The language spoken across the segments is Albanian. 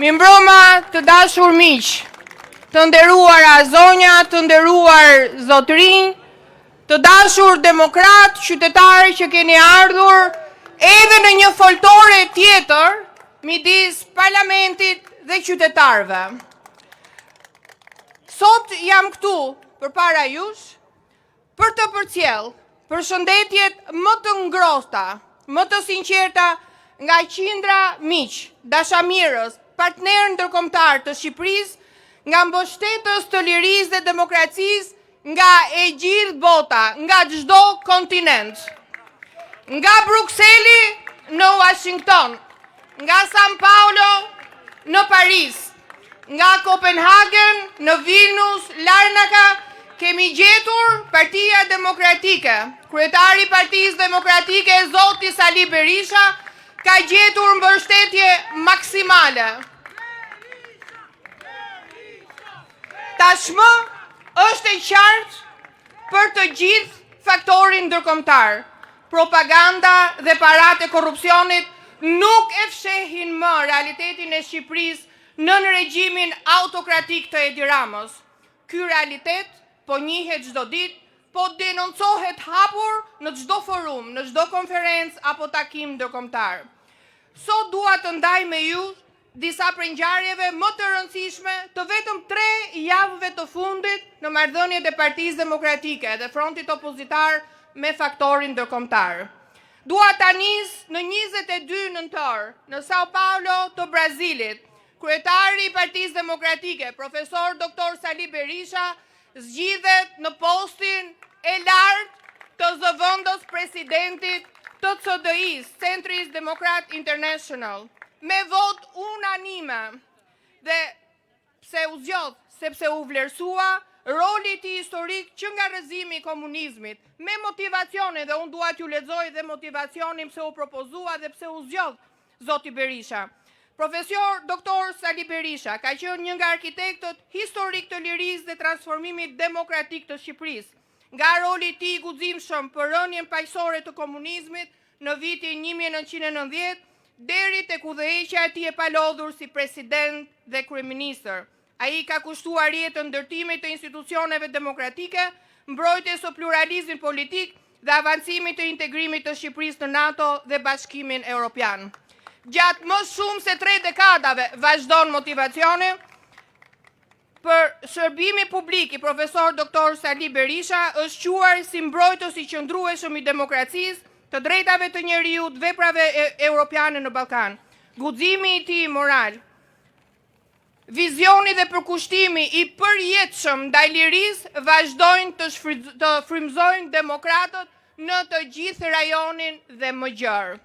Mirëmbrëma të dashur miq, të nderuara zonja, të nderuar zotrinj, të dashur demokrat, qytetarë që keni ardhur edhe në një foltore tjetër midis parlamentit dhe qytetarëve. Sot jam këtu përpara jush për të përcjell përshëndetjet më të ngrohta, më të sinqerta nga qindra miq, dashamirës, partner ndërkombëtar të Shqipërisë, nga mbështetës të lirisë dhe demokracisë, nga e gjithë bota, nga çdo kontinent. Nga Brukseli në Washington, nga San Paolo në Paris, nga Copenhagen në Vilnius, Larnaca, kemi gjetur Partia Demokratike. Kryetari i Partisë Demokratike, zoti Sali Berisha, ka gjetur mbështetje maksimale. Tashmë është e qartë për të gjithë faktorin ndërkombëtar. Propaganda dhe paratë e korrupsionit nuk e fshehin më realitetin e Shqipërisë nën regjimin autokratik të Edi Ramës. Ky realitet po njihet çdo ditë, po denoncohet hapur në çdo forum, në çdo konferencë apo takim ndërkombëtar. Sot dua të ndaj me ju disa prej ngjarjeve më të rëndësishme të vetëm 3 javëve të fundit në marrëdhëniet e Partisë Demokratike dhe frontit opozitar me faktorin ndërkombëtar. Dua ta nis në 22 nëntor në Sao Paulo të Brazilit. Kryetari i Partisë Demokratike, profesor Dr. Sali Berisha, zgjidhet në postin e lartë të zëvendës presidentit të CDI-s, Centris Demokrat International, me vot unanime dhe pse u zgjodh, sepse u vlerësua roli i tij historik që nga rrëzimi i komunizmit, me motivacione, dhe unë dua t'ju lexoj dhe motivacionin pse u propozua dhe pse u zgjodh zoti Berisha. Profesor Dr. Sali Berisha ka qenë një nga arkitektët historik të lirisë dhe transformimit demokratik të Shqipërisë, nga roli i tij guximshëm për rënien paqësore të komunizmit në vitin 1990 deri tek udhëheqja e tij e palodhur si president dhe kryeministër. Ai ka kushtuar jetën ndërtimit të institucioneve demokratike, mbrojtjes së pluralizmit politik dhe avancimit të integrimit të Shqipërisë në NATO dhe Bashkimin Evropian. Gjatë më shumë se 3 dekadave vazhdon motivacioni për shërbimi publik i profesor Dr. Sali Berisha është quar si mbrojtës i qëndrueshëm i demokracisë, të drejtave të njeriut, veprave europiane në Ballkan. Guximi i tij moral, vizioni dhe përkushtimi i përjetshëm ndaj lirisë vazhdojnë të frymëzojnë demokratët në të gjithë rajonin dhe më gjerë.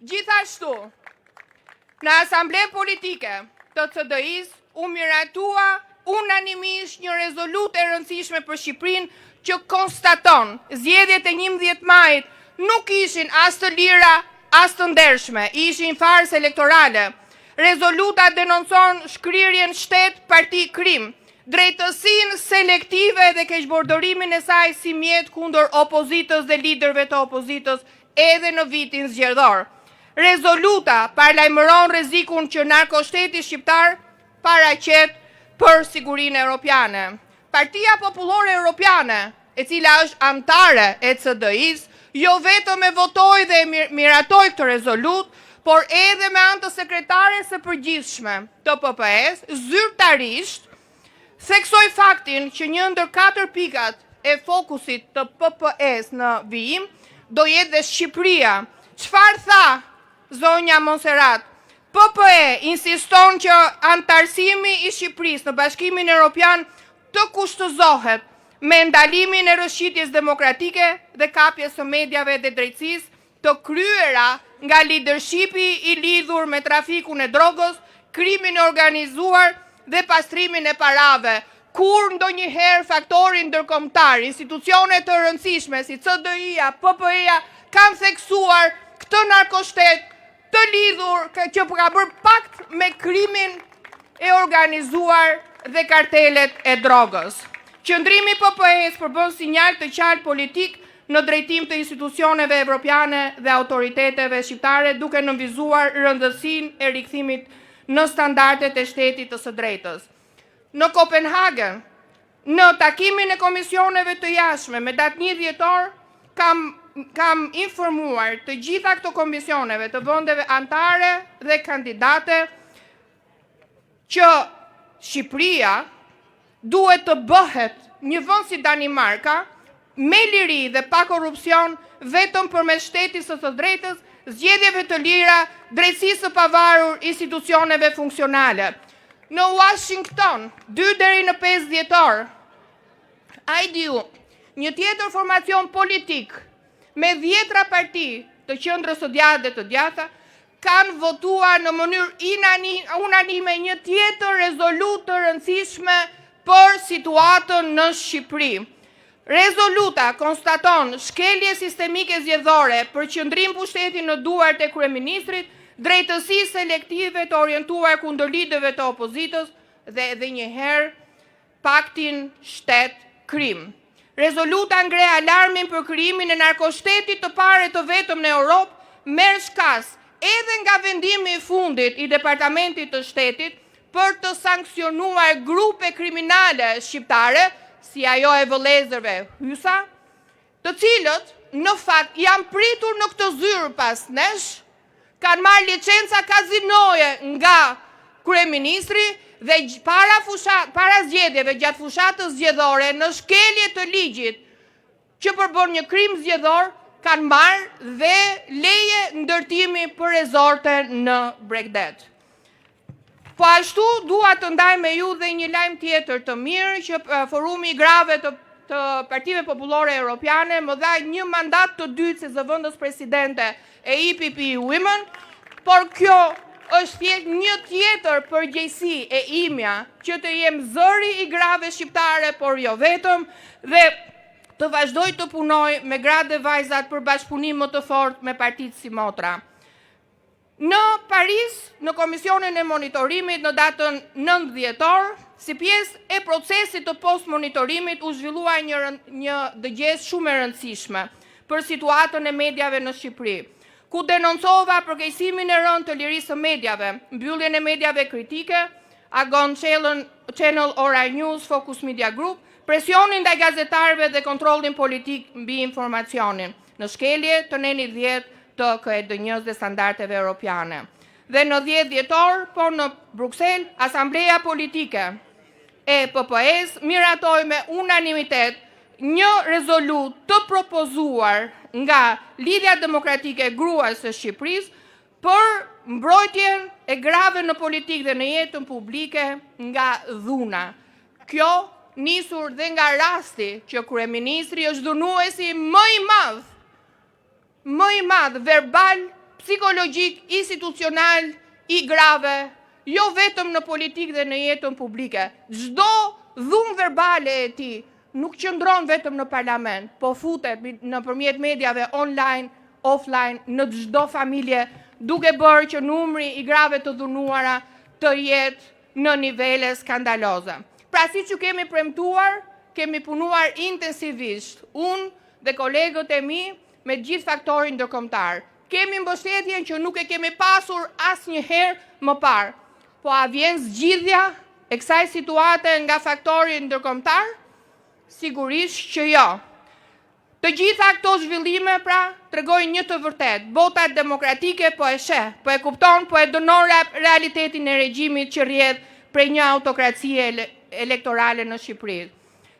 Gjithashtu, në Asamblenë Politike të CDI-s u miratua unanimisht një rezolutë e rëndësishme për Shqipërinë që konstaton zgjedhjet e 11 majit nuk ishin as të lira, as të ndershme, ishin farsë elektorale. Rezoluta denoncon shkrirjen shtet parti krim, drejtësinë selektive dhe keqbordorimin e saj si mjet kundër opozitës dhe liderëve të opozitës edhe në vitin zgjedhor. Rezoluta paralajmëron rrezikun që narkoshteti shqiptar paraqet për sigurinë europiane. Partia Popullore Europiane, e cila është anëtare e CDI-s, jo vetëm e votoi dhe miratoi këtë rezolut, por edhe me anë të sekretares së përgjithshme të PPS, zyrtarisht theksoi faktin që një ndër 4 pikat e fokusit të PPS në vijim do jetë dhe Shqipëria. Çfarë tha zonja Monserrat? PPE insiston që antarësimi i Shqipërisë në Bashkimin Evropian të kushtëzohet me ndalimin e rrëshqitjes demokratike dhe kapjes së mediave dhe drejtësisë të kryera nga leadershipi i lidhur me trafikun e drogës, krimin e organizuar dhe pastrimin e parave. Kur ndonjëherë faktorin ndërkombëtar, institucione të rëndësishme si CDI-ja, PPE-ja kanë theksuar këtë narkoshtet të lidhur që ka bërë pakt me krimin e organizuar dhe kartelet e drogës. Qëndrimi PPE-s përbën sinjal të qartë politik në drejtim të institucioneve evropiane dhe autoriteteve shqiptare, duke nënvizuar rëndësinë e rikthimit në standardet e shtetit të së drejtës. Në Kopenhagen, në takimin e komisioneve të jashtme me datë 1 dhjetor, kam informuar të gjitha këto komisioneve të vendeve anëtare dhe kandidate që Shqipëria duhet të bëhet një vend si Danimarka, me liri dhe pa korrupsion, vetëm përmes shtetit së drejtës, zgjedhjeve të lira, drejtësisë së pavarur, institucioneve funksionale. Në Washington, 2 deri në 5 dhjetor, IDU, një tjetër formacion politik me 10 parti të qendrës së djathtë dhe të djatha, kanë votuar në mënyrë unanime një tjetër rezolutë të rëndësishme për situatën në Shqipëri. Rezoluta konstaton shkelje sistemike zgjedhore, përqendrim pushteti në duart e kryeministrit, drejtësi selektive të orientuar kundër liderëve të opozitës dhe edhe një herë paktin shtet-krim. Rezoluta ngre alarmin për krijimin e narkoshtetit të parë të vetëm në Europë, merr shkas edhe nga vendimi i fundit i Departamentit të Shtetit për të sankcionuar grupe kriminale shqiptare, si ajo e vëllezërve Hysa, të cilët në fakt janë pritur në këtë zyrë pas nesh, kanë marrë licenca kazinoje nga kryeministri dhe para zgjedhjeve gjatë fushatës zgjedhore në shkelje të ligjit që përbën një krim zgjedhor, kanë marrë dhe leje ndërtimi për rezorte në Bregdet. Po ashtu dua të ndaj me ju dhe një lajm tjetër të mirë që Forumi i Grave të Partive Popullore Europiane më dha një mandat të dytë si zëvendës presidente e EPP Women, por kjo është thjesht një tjetër përgjegjësi e imja që të jem zëri i Grave shqiptare, por jo vetëm, dhe të vazhdoj të punoj me gratë dhe vajzat për bashkëpunim më të fortë me partitë si motra. Në Paris, në Komisionin e Monitorimit në datën 9 dhjetor, si pjesë e procesit të post-monitorimit u zhvillua një dëgjesë shumë e rëndësishme për situatën e mediave në Shqipëri, ku denoncova përkeqësimin e rënd të lirisë së mediave, mbylljen e mediave kritike, Agon Channel, Ora News, Focus Media Group, presionin ndaj gazetarëve dhe kontrollin politik mbi informacionin, në shkelje të nenit 10 të KED-1 dhe standardeve europiane. Dhe në 10 dhjetor, po në Bruxelles, Asambleja Politike e PPS miratoi me unanimitet një rezolut të propozuar nga Lidhja Demokratike e Gruas së Shqipërisë për mbrojtjen e grave në politikë dhe në jetën publike nga dhuna. Kjo nisur dhe nga rasti që kryeministri është dhunuesi më i madh verbal, psikologjik, institucional i grave, jo vetëm në politikë dhe në jetën publike. Çdo dhunë verbale e tij nuk qëndron vetëm në parlament, po futet nëpërmjet mediave online, offline, në çdo familje, duke bërë që numri i grave të dhunuara të jetë në nivele skandaloze. Pra, si që kemi premtuar, kemi punuar intensivisht, unë dhe kolegët e mi, me gjithë faktorin ndërkombëtar. Kemi mbështetjen që nuk e kemi pasur asnjëherë më parë. Po a vjen zgjidhja e kësaj situate nga faktori ndërkombëtar? Sigurisht që jo. Të gjitha këto zhvillime pra tregojnë një të vërtet. Bota demokratike po e sheh, po e kupton, po e dënon realitetin e regjimit që rrjedh prej një autokracie elektorale në Shqipëri.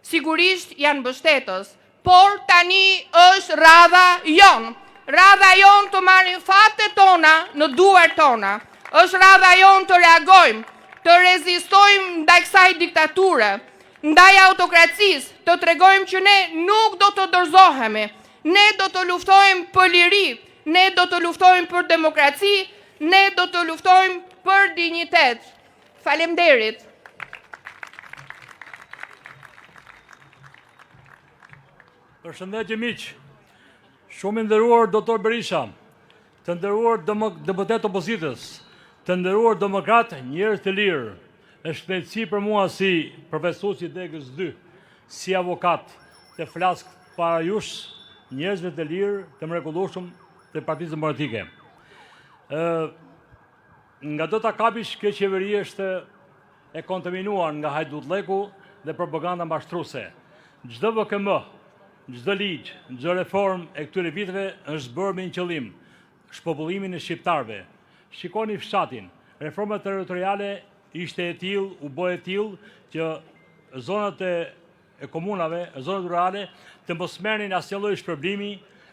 Sigurisht janë mbështetës, por tani është radha jonë. Radha jonë të marrim fatet tona në duart tona. Është radha jonë të reagojmë, të rezistojmë ndaj kësaj diktature, ndaj autokracisë, të tregojmë që ne nuk do të dorëzohemi. Ne do të luftojmë për liri, ne do të luftojmë për demokraci, ne do të luftojmë për dinjitet. Faleminderit. Përshëndetje miq, shumë i nderuar doktor Berisha, të nderuar deputet opozitës, të nderuar demokrat, njerëz të lirë, është kënaqësi për mua si profesor i Degës 2, si avokat, të flas para jush, njerëzve të lirë, të mrekullueshëm të Partisë Demokratike. Nga do ta kapish, kjo qeveri është e kontaminuar nga hajdutleku dhe propaganda mashtruese. Çdo VKM, çdo ligj, çdo reform e këtyre viteve është bërë me një qëllim, shpopullimin e shqiptarëve. Shikoni fshatin, reforma territoriale ishte e tillë, u bë e tillë që zonat e komunave, zonat rurale të mos merrnin asnjë lloj shpërblimi,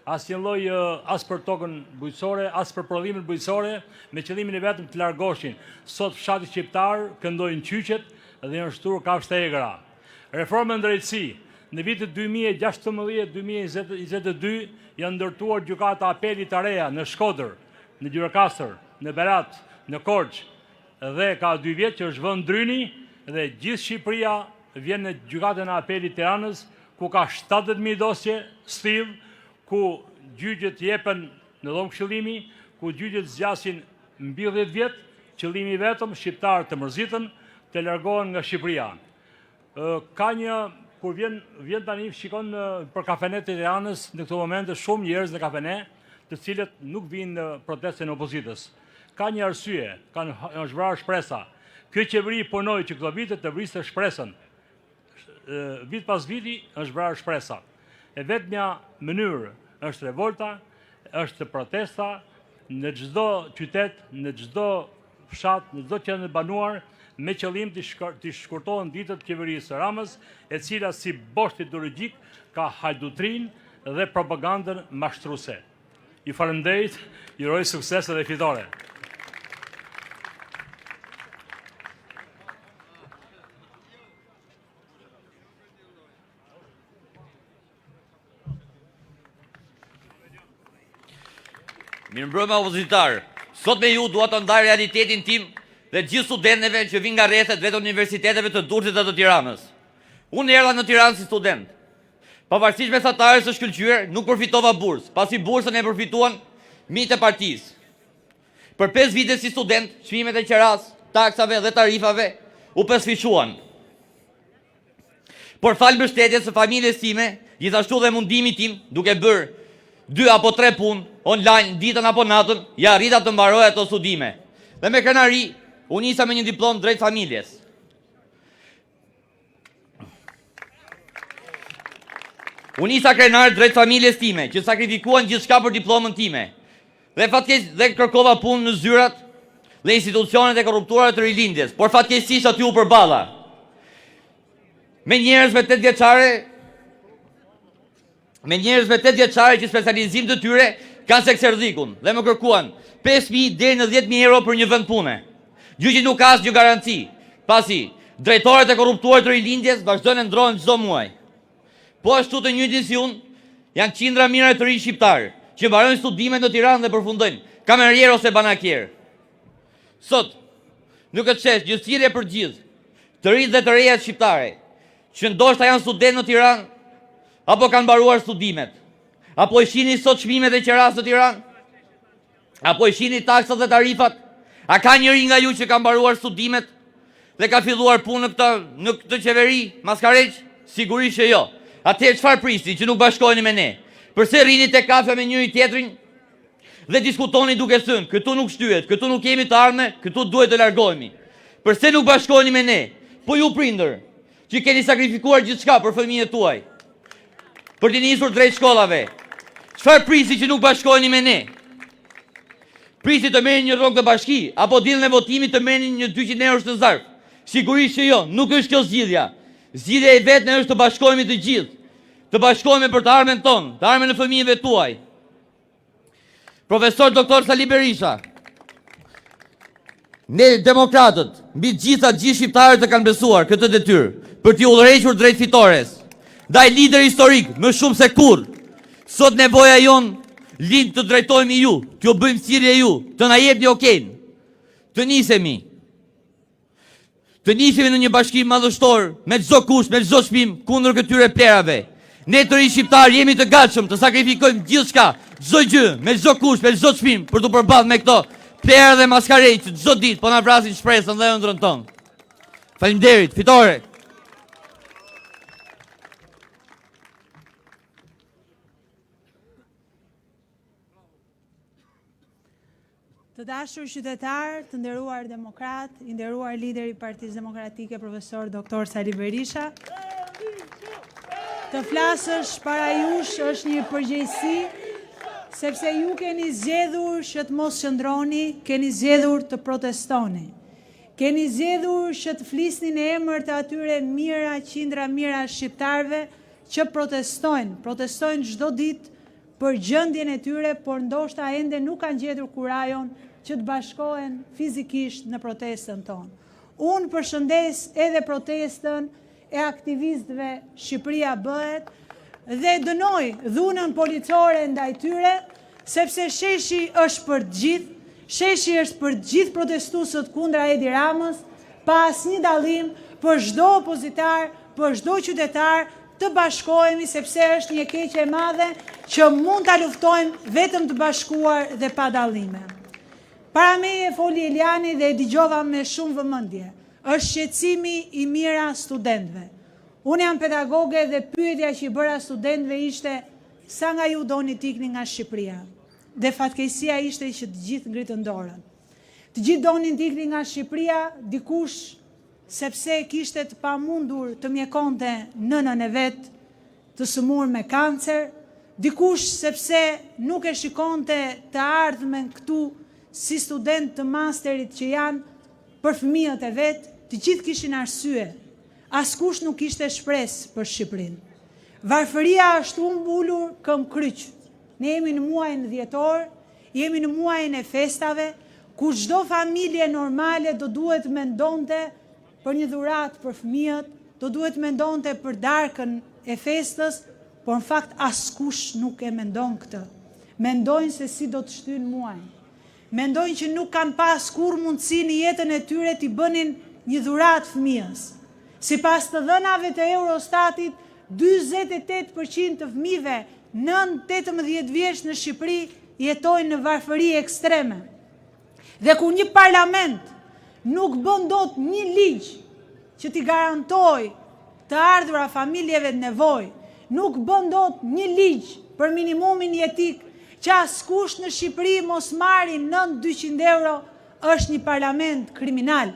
asnjë lloj as për tokën bujqësore, as për prodhimin bujqësore, me qëllimin e vetëm të largoshin. Sot fshati shqiptar këndojnë qyqet dhe janë shtuar kafshë të egra. Reforma në drejtësi, në vitet 2016-2022 janë ndërtuar gjykata apelit të reja në Shkodër, në Gjirokastër, në Berat, në Korçë, dhe ka 2 vjet që është vënë Dryni dhe gjithë Shqipëria vjen në gjykatën e apelit Tiranës, ku ka 70.000 dosje still, ku gjyqet jepen në dhomë këshillimi, ku gjyqet zgjasin mbi 10 vjet, qëllimi vetëm shqiptarë të mërzitën, të largohen nga Shqipëria. Ka një, kur vjen tani shikon për kafenet e Tiranës në këto momente shumë njerëz në kafene, të cilët nuk vinë në protestën e opozitës. Ka një arsye, është vrarë shpresa. Kjo qeveri punoi që këto vite të vriste shpresën. Vit pas viti është vrarë shpresa. E vetmja mënyrë është revolta, është protesta në çdo qytet, në çdo fshat, në çdo qendër të banuar, me qëllim të shkurtohen ditët qeverisë së Ramës, e cila si boshti ideologjik ka hajdutrin dhe propagandën mashtruese. Ju falenderoj, ju uroj sukses dhe fitore. Mirëmbrëma opozitar, sot me ju dua të ndaj realitetin tim dhe gjithë studentëve që vinë nga rrethet vetë universiteteve të Durrësit dhe të Tiranës. Unë erdha në Tiranë si student. Pavarësisht mesatarës së shkëlqyer, nuk përfitova bursë, pasi bursën e përfituan miqtë e partisë. Për 5 vite si student, çmimet e qeras, taksave dhe tarifave u pesfiquan. Por fal mbështetjes së familjes time, gjithashtu dhe mundimit tim, duke bërë 2 apo 3 punë online ditën apo natën, ja arrita të mbaroj ato studime. Dhe me krenari, u nisa me një diplom drejt familjes. U nisa krenar drejt familjes time, që sakrifikuan gjithçka për diplomën time. Dhe fatkeq dhe kërkova punë në zyrat dhe institucionet e korruptuara të rilindjes, por fatkeqësisht aty u përballa me njerëz me 8 vjeçare që specializim të tyre kanë sekserdhikun dhe më kërkuan 5.000 deri në 10.000 euro për një vend pune. Gjyqi nuk ka asnjë garanci, pasi drejtorët e korruptuar të rilindjes vazhdojnë ndrohen çdo muaj. Po ashtu të njëjtin si unë, janë qindra mijëra të rinj shqiptar që mbarojnë studimet në Tiranë dhe përfundojnë kamerier ose banakier. Sot, nuk është çështë gjësire për gjithë, të rinjt dhe të rejat shqiptare, që ndoshta janë student në Tiranë, apo kanë mbaruar studimet, apo e shihni sot çmimet e qeras në Tiranë, apo e shihni taksat dhe tarifat. A ka njëri nga ju që ka mbaruar studimet dhe ka filluar punë në këtë qeveri, maskareq? Sigurisht që jo. Atëherë çfarë prisni që nuk bashkoheni me ne? Përse rrini te kafe me njëri tjetrin dhe diskutoni duke thënë, këtu nuk shtyhet, këtu nuk kemi të ardhme, këtu duhet të largohemi. Përse nuk bashkoheni me ne? Po ju prindër, që keni sakrifikuar gjithçka për fëmijët tuaj, për t'i nisur drejt shkollave. Çfarë prisni që nuk bashkoheni me ne? Prisni të merrni një rrogë të bashki, apo ditën e votimit të merrni një 200 euro në zarf? Sigurisht që jo, nuk është kjo zgjidhja. Zgjidhja e vetme është të bashkohemi të gjithë, të bashkohemi për të ardhmen tonë, të ardhmen e fëmijëve tuaj. Profesor Dr. Sali Berisha, ne demokratët, mbi gjithë shqiptarët të kanë besuar këtë detyrë për t'i udhëhequr drejt fitores. Ndaj lider historik, më shumë se kurrë, sot nevoja jon lind të drejtojmë ju, t'ju bëjmë thirrje ju, të na jepni okejn, të nisemi në një bashkim madhështor, me çdo kusht, me çdo çmim, kundër këtyre plerave. Ne të rinj shqiptar jemi të gatshëm të sakrifikojmë gjithçka, çdo gjë, me çdo kusht, me çdo çmim, për të përballë me këto plera dhe maskarej që çdo ditë po na vrasin shpresën dhe ëndrrën tonë. Faleminderit, fitore. Të dashur qytetar, të nderuar demokrat, i nderuar lideri i Partisë Demokratike, profesor Dr. Sali Berisha. Të flasësh para jush është një përgjegjësi, sepse ju keni zgjedhur që të mos qëndroni, keni zgjedhur të protestoni. Keni zgjedhur që të flisni në emër të atyre mijëra, qindra mijëra shqiptarëve që protestojnë çdo ditë për gjendjen e tyre, por ndoshta ende nuk kanë gjetur kurajon që të bashkohen fizikisht në protestën tonë. Unë përshëndes edhe protestën e aktivistëve Shqipëria bëhet dhe dënoj dhunën policore ndaj tyre, sepse sheshi është për të gjithë, sheshi është për të gjithë protestuesët kundra Edi Ramës, pa asnjë dallim, për çdo opozitar, për çdo qytetar, të bashkohemi sepse është një keqe e madhe që mund ta luftojmë vetëm të bashkuar dhe pa dallime. Para meje foli Eliani dhe e dëgjova me shumë vëmendje. Është shqetësimi i mira studentëve. Unë jam pedagoge dhe pyetja që i bëra studentëve ishte sa nga ju doni të ikni nga Shqipëria. Dhe fatkeqësia ishte që të gjithë ngritën dorën. Të gjithë donin të ikni nga Shqipëria, dikush sepse kishte të pamundur të mjekonte nënën e vet të sëmur me kancer, dikush sepse nuk e shikonte të ardhmen këtu si student të masterit që janë për fëmijët e vet, të gjithë kishin arsye. Askush nuk kishte shpresë për Shqipërinë. Varfëria është umbulur këmbë kryq. Ne jemi në muajin dhjetor, jemi në muajin e festave, ku çdo familje normale do duhet mendonte për një dhuratë për fëmijët, do duhet mendonte për darkën e festës, por në fakt askush nuk e mendon këtë. Mendojnë se si do të shtyjnë muajin. Mendojnë që nuk kanë pas kur mundësi në jetën e tyre t'i bënin një dhuratë fëmijës. Sipas të dhënave të Eurostatit, 48% të fëmijëve nën 18 vjeç në Shqipëri jetojnë në varfëri ekstreme. Dhe kur një parlament nuk bën dot një ligj që t'i garantoj të ardhura familjeve të nevojë, nuk bën dot një ligj për minimumin jetik që askush në Shqipëri mos marri nën 200 euro, është një parlament kriminal.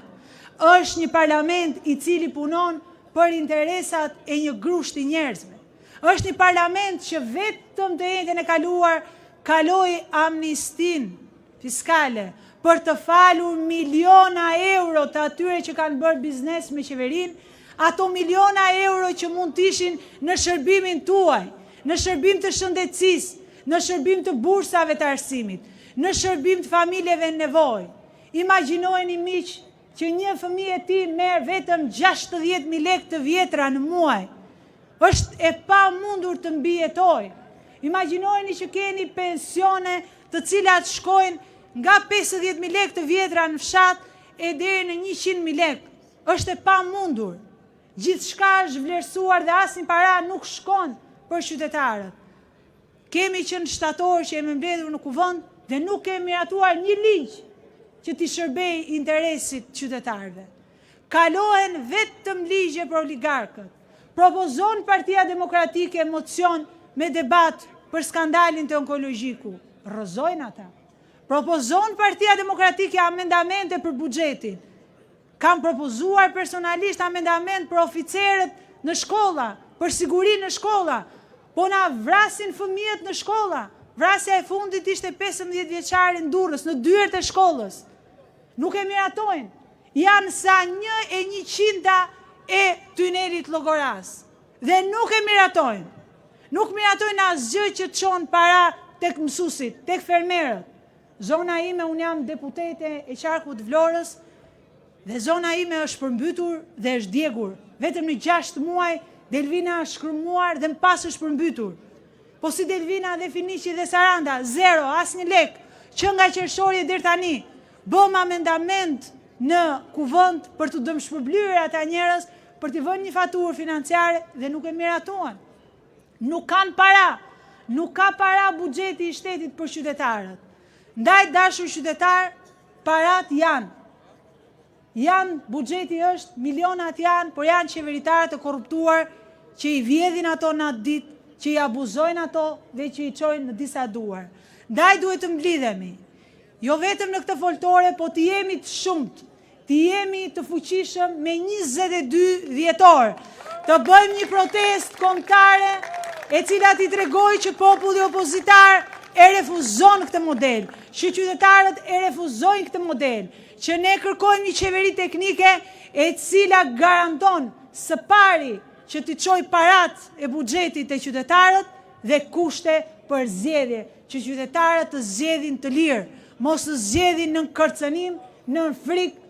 Është një parlament i cili punon për interesat e një grushti njerëzve. Është një parlament që vetëm të jetën e kaluar kaloi amnistin fiskale për të falur miliona euro të atyre që kanë bërë biznes me qeverinë, ato miliona euro që mund të ishin në shërbimin tuaj, në shërbim të shëndetësisë, në shërbim të bursave të arsimit, në shërbim të familjeve në nevojë. Imagjinojeni miq që një fëmijë e tij merr vetëm 60.000 lekë të vjetra në muaj. Është e pamundur të mbijetojë. Imagjinojeni që keni pensione të cilat shkojnë nga 50.000 lekë të vjetra në fshat e deri në 100.000 lekë. Është e pamundur. Gjithçka është vlerësuar dhe asnjë para nuk shkon për qytetarët. Kemi qenë shtator që jemi mbledhur në kuvend dhe nuk kemi miratuar një ligj që t'i shërbej interesit qytetarëve. Kalohen vetëm ligje për oligarkët. Propozon Partia Demokratike mocion me debat për skandalin të onkologjiku. Rrëzojnë ata. Propozon Partia Demokratike amendamente për buxhetin. Kam propozuar personalisht amendament për oficerët në shkolla, për sigurinë në shkolla, po na vrasin fëmijët në shkolla. Vrasja e fundit ishte 15 vjeçari në Durrës, në dyert e shkollës. Nuk e miratojnë. Janë sa 1/100 e tynelit Llogoras. Dhe nuk e miratojnë. Nuk miratojnë asgjë që të çon para tek mësuesit, tek fermerët. Zona ime, unë jam deputete e qarkut Vlorës, dhe zona ime është përmbytur dhe është djegur. Vetëm në 6 muaj, Delvina është shkërmuar dhe më pas është përmbytur. Po si Delvina dhe Finiqi dhe Saranda, 0, asnjë lek, që nga qershori deri tani. Bëm amendament në kuvend për të dëmshpërblyer ata njerëz, për t'i vënë një faturë financiare dhe nuk e miratuan. Nuk kanë para. Nuk ka para buxheti i shtetit për qytetarët. Ndaj dashur qytetar, parat janë. Buxheti është, milionat janë, por janë qeveritarët të korruptuar që i vjedhin ato në atë ditë, që i abuzojnë ato dhe që i çojnë në disa duar. Ndaj duhet të mblidhemi. jo vetëm në këtë foltore, po të jemi të shumët, të jemi të fuqishëm me 22 dhjetor, të bëjmë një protest kombëtare e cila t'i tregoj që populli opozitar e refuzon këtë model, që qytetarët e refuzojnë këtë model, që ne kërkojmë një qeveri teknike e cila garanton së pari që t'i çojë parat e buxhetit e qytetarët dhe kushte për zgjedhje, që qytetarët të zgjedhin të lirë, mos të zgjedhin në kërcënim, në frikë,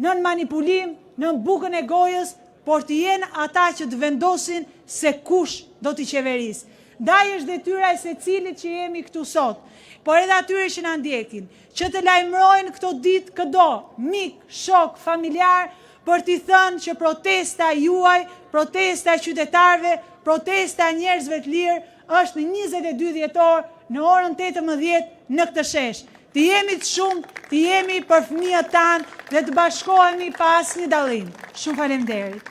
në manipulim, në bukën e gojës, por të jenë ata që të vendosin se kush do t'i qeverisë. Ndaj është detyra e secilit që jemi këtu sot, por edhe atyre që na ndjekin, që të lajmërojnë këto ditë këdo, mik, shok, familjar, për t'i thënë që protesta juaj, protesta e qytetarëve, protesta e njerëzve të lirë, është në 22 dhjetor në orën 18 në këtë shesh. Të jemi të shumë, të jemi për fëmijët tanë dhe të bashkohemi pa asnjë dallim. Shumë faleminderit.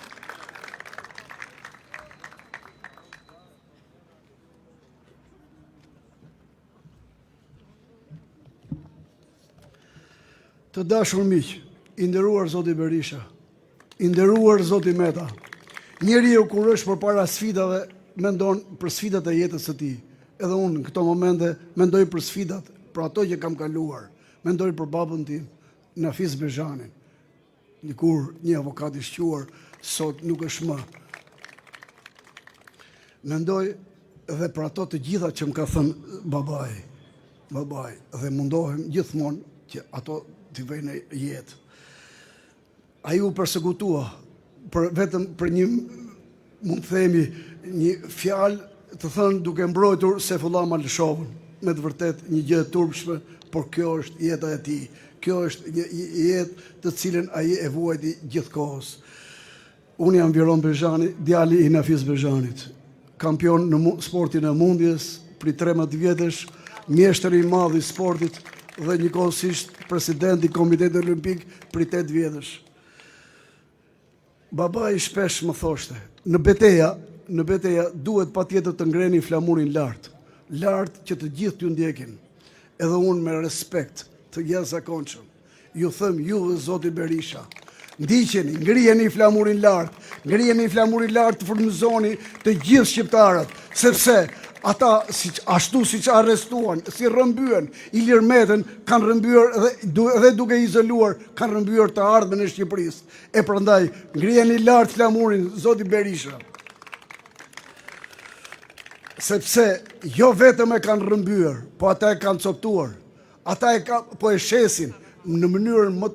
Të dashur miq, i nderuar zoti Berisha, i nderuar zoti Meta, njeriu kur është përpara sfidave mendon për sfidat e jetës së tij. Edhe unë në këto momente mendoj për sfidat, për ato që kam kaluar. Mendoj për babën tim, Nafiz Bezhanin, dikur një avokat i shquar, sot nuk është më. Mendoj edhe për ato të gjitha që më ka thënë babai, dhe mundohem gjithmonë që ato t'i vejnë jetë. Ai u persekutua vetëm për një, mund të themi, një fjalë të thënë duke mbrojtur Seyfullah Malshovën. Me të vërtet një gjë e turpshme, por kjo është jeta e tij. Kjo është një jetë të cilën ai e vuajti gjithkohës. Unë jam Viron Bezhani, djali i Nafiz Bezhanit. Kampion në sportin e mundjes, prej 13 vjetësh, mjeshtër i madh i sportit dhe njëkohësisht president i Komitetit Olimpik prej 8 vjetësh. Babai shpesh më thoshte, në beteja duhet patjetër të ngreni flamurin lart që të gjithë t'ju ndjekin. Edhe unë me respekt të jashtëzakonshëm ju them ju dhe zoti Berisha, ndiqeni, ngrijeni flamurin lart, të frymëzoni të gjithë shqiptarët, sepse ata ashtu siç arrestuan, si rrëmbyen Ilir Metën, kanë rrëmbyer dhe duke izoluar, kanë rrëmbyer të ardhmen e Shqipërisë. E prandaj ngrijeni lart flamurin zoti Berisha. Sepse jo vetëm e kanë rrëmbyer, po ata e kanë coptuar. Ata po e shesin në mënyrën më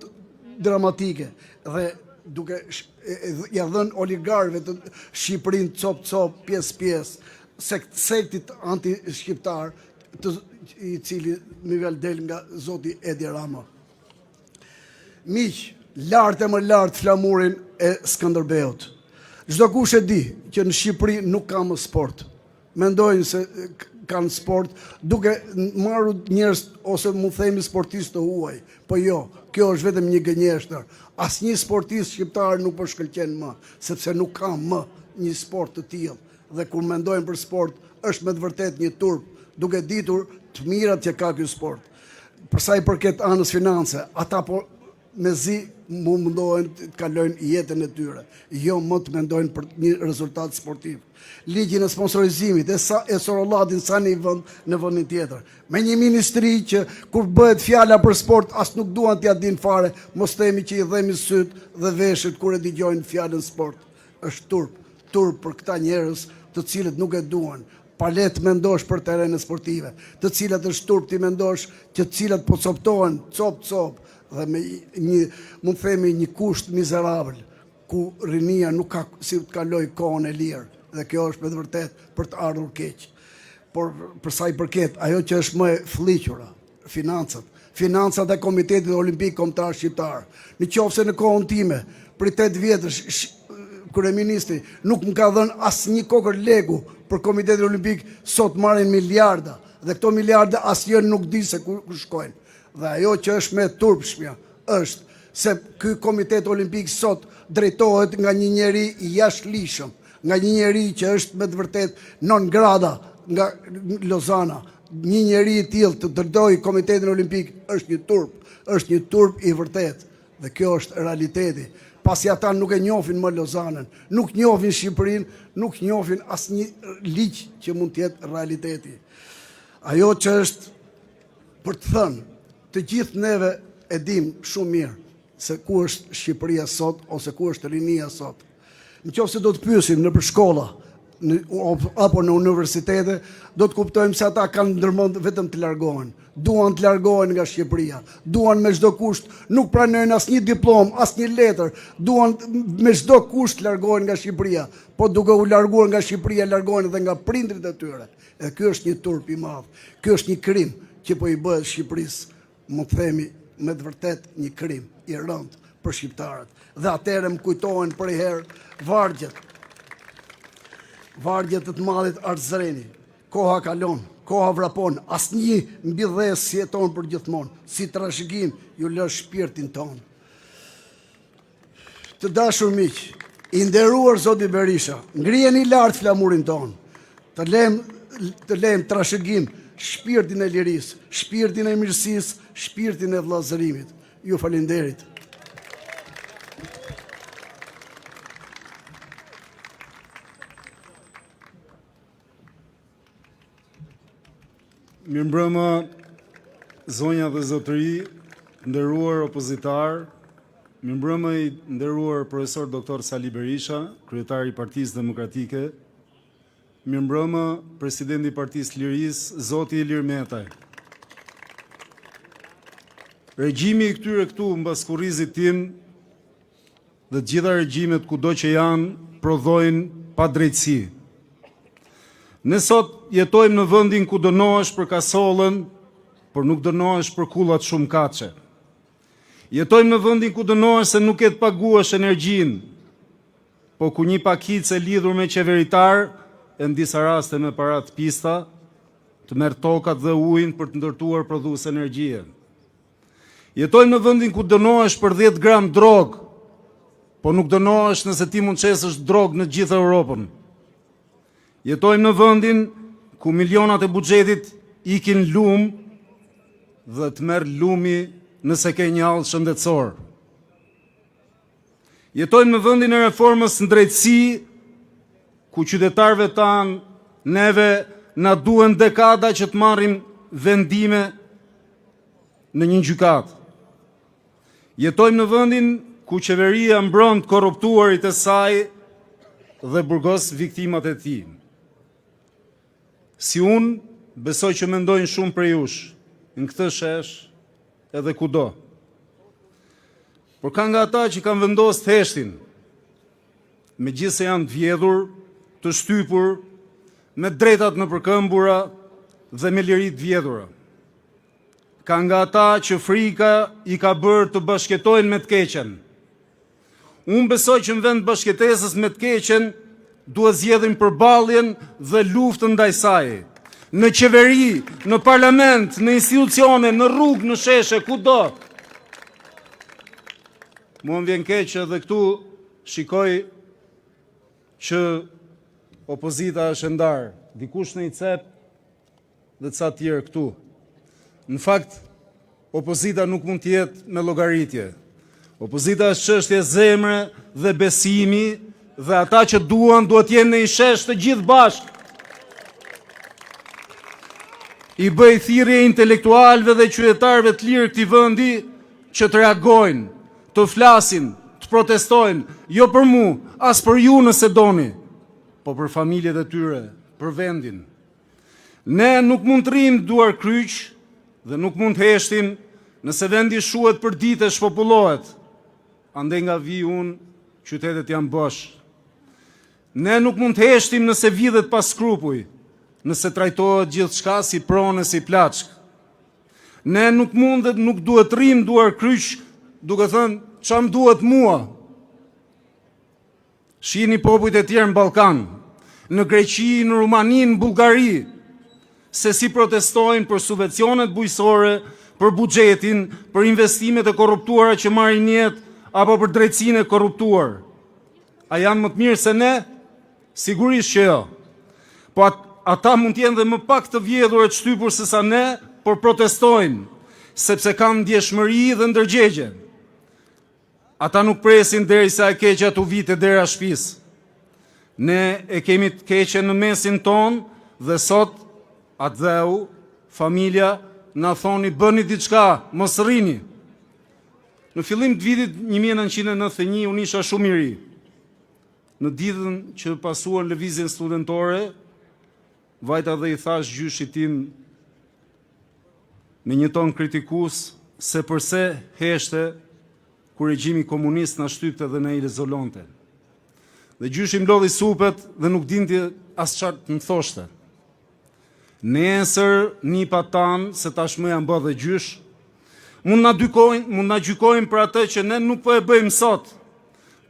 dramatike dhe duke ja dhënë oligarëve të Shqipërinë cop, pjesë, sektit anti-shqiptar, i cili nivel del nga zoti Edi Rama. Miq, lart e më lart flamurin e Skënderbeut. Çdo kush e di që në Shqipëri nuk ka më sport. Mendojnë se kanë sport duke marrë njerëz ose mund themi sportistë të huaj. Po jo, kjo është vetëm një gënjeshtër. Asnjë sportist shqiptar nuk po shkëlqen më, sepse nuk ka më një sport të tillë. Dhe kur mendojnë për sport, është me të vërtet një turp, duke ditur të mirat që ka ky sport. Për sa i përket anës finanse, ata po mezi mundohen të kalojnë jetën e tyre, jo më të mendojnë për një rezultat sportiv. Ligjin e sponsorizimit e sorollatin sa në vendin tjetër. Me një ministri që kur bëhet fjala për sport as nuk duan t'ia din fare, mos themi që i dhemi syt dhe veshët kur e dëgjojnë fjalën sport. Është turp për këta njerëz të cilët nuk e duan. Palet mendosh për terene sportive, të cilat është turp ti mendosh që të cilat po coptohen, cop, dhe me një, mund themi, një kusht mizerabël, ku rinia nuk ka si të kaloj kohën e lirë, dhe kjo është me të vërtet për të ardhur keq. Por për sa i përket, ajo që është më e fllihura, financat e Komitetit Olimpik Kombëtar Shqiptar. Në qoftë se në kohën time, për 8 vjetësh, kryeministri nuk më ka dhënë asnjë kokër legu për Komitetin Olimpik, sot marrin miliarda, dhe këto miliarda asnjë nuk di se ku shkojnë. Dhe ajo që është me turpshmja është se ky Komitet Olimpik sot drejtohet nga një njeri i jashtëligjshëm, nga një njeri që është me të vërtet non grada nga Lozana, një njeri i tillë të dërdoj Komitetin Olimpik është një turp i vërtet. Dhe kjo është realiteti. Pasi ata nuk e njohin më Lozanën, nuk njohin Shqipërinë, nuk njohin asnjë ligj që mund të jetë realiteti. Ajo që është për të thënë, të gjithë neve e dim shumë mirë se ku është Shqipëria sot ose ku është rinia sot. Nëse do të pyesim në për shkolla apo në universitete, do të kuptojmë se ata kanë ndërmend vetëm të largohen. Duan të largohen nga Shqipëria, duan me çdo kusht, nuk pranojnë asnjë diplom, asnjë letër, duan me çdo kusht të largohen nga Shqipëria, po duke u larguar nga Shqipëria largohen edhe nga prindrit e tyre. E ky është një turp i madh. Ky është një krim që po i bëhet Shqipërisë, më themi me të vërtet një krim i rënd për shqiptarët. Dhe atëherë më kujtohen për herë vargjet të të madhit Arzreni. Koha kalon, koha vrapon, asnjë mbidhes si jeton për gjithmonë, si trashëgim ju lë shpirtin ton. Të dashur miq, i nderuar zoti Berisha, ngrijeni lart flamurin ton. Të lejmë trashëgim shpirtin e lirisë, shpirtin e mirësisë, shpirtin e vëllazërimit. Ju falenderit. Mirëmbrëma, zonja dhe zotëri, nderuar opozitar, mirëmbrëma i nderuar profesor doktor Sali Berisha, kryetari i Partisë Demokratike, mirëmbrëma presidenti i Partisë Lirisë, zoti Ilir Metaj. Regjimi i këtyre këtu mbas kurrizit tim dhe të gjitha regjimet kudo që janë prodhojnë padrejtësi. Ne sot jetojmë në vendin ku dënohesh për kasollën, por nuk dënohesh për kullat shumë kaçe. Jetojmë në vendin ku dënohesh se nuk e të paguash energjinë, po ku një pakicë e lidhur me qeveritar, e në disa raste me parat pista, të merr tokat dhe ujin për të ndërtuar prodhues energjie. Jetojmë në vendin ku dënohesh për 10 gram drog, po nuk dënohesh nëse ti mund çesësh drog në gjithë Europën. Jetojmë në vendin ku milionat e buxhetit ikin lum dhe të merr lumi nëse ke një hall shëndetësor. Jetojmë në vendin e reformës në drejtësi, ku qytetarëve tanë neve na duhen dekada që të marrim vendime në një gjykatë. Jetojmë në vendin ku qeveria mbron të korruptuarit e saj dhe burgos viktimat e tij. Si unë, besoj që mendojnë shumë për jush, në këtë shesh edhe kudo. Por ka nga ata që kanë vendos të heshtin, me gjithë se janë të vjedhur, të shtypur, me drejtat në përkëmbura dhe me lirit vjedhura. Ka nga ata që frika i ka bërë të bashketojnë me të keqen. Unë besoj që në vend bashketesës me të keqen, duhet zgjedhim përballjen dhe luftën ndaj saj. Në qeveri, në parlament, në institucione, në rrugë, në sheshe, kudo. Mua më vjen keq edhe këtu shikoj që opozita është ndarë, dikush në i cep dhe ca tjerë këtu. Në fakt, opozita nuk mund të jetë me llogaritje. Opozita është çështje zemre dhe besimi, dhe ata që duhet jenë në i shesh të gjithë bashkë. I bëj thirrje intelektualëve dhe qytetarëve të lirë këtij vendi që të reagojnë, të flasin, të protestojnë, jo për mua, as për ju nëse doni, po për familjet e tyre, për vendin. Ne nuk mund të rrim duar kryq dhe nuk mund të heshtim nëse vendi shuhet për ditë e shpopullohet. Andaj nga vi unë, qytetet janë bosh. Ne nuk mund të heshtim nëse vidhet pas skrupuj, nëse trajtohet gjithçka si pronë si plaçk. Ne nuk duhet rrim duar kryq duke thënë çam duhet mua. Shihni popujt e tjerë në Ballkan, në Greqi, në Rumani, në Bullgari, se si protestojnë për subvencionet bujqësore, për buxhetin, për investimet e korruptuara që marrin jetë, apo për drejtësinë e korruptuar. A janë më të mirë se ne? Sigurisht që jo. Po ata mund t'jenë dhe më pak të vjedhur e të shtypur se sa ne, por protestojnë, sepse kanë ndjeshmëri dhe ndërgjegje. Ata nuk presin derisa e keqja t'u vite dera shtëpisë. Ne e kemi të keqen në mesin ton dhe sot atë dheu, familja, na thoni bëni diçka, mos rrini. Në fillim të vitit 1991 unë isha shumë i ri. Në ditën që pasuan lëvizjen studentore, vajta dhe i thash gjyshit tim me një ton kritikus se përse heshte kur regjimi komunist na shtypte dhe na i izolonte. Dhe gjyshi mlodhi supet dhe nuk dinte as çfarë më thoshte. Nesër nipa tanë, se tashmë janë bë dhe gjysh, mund na gjykojnë për atë që ne nuk po e bëjmë sot,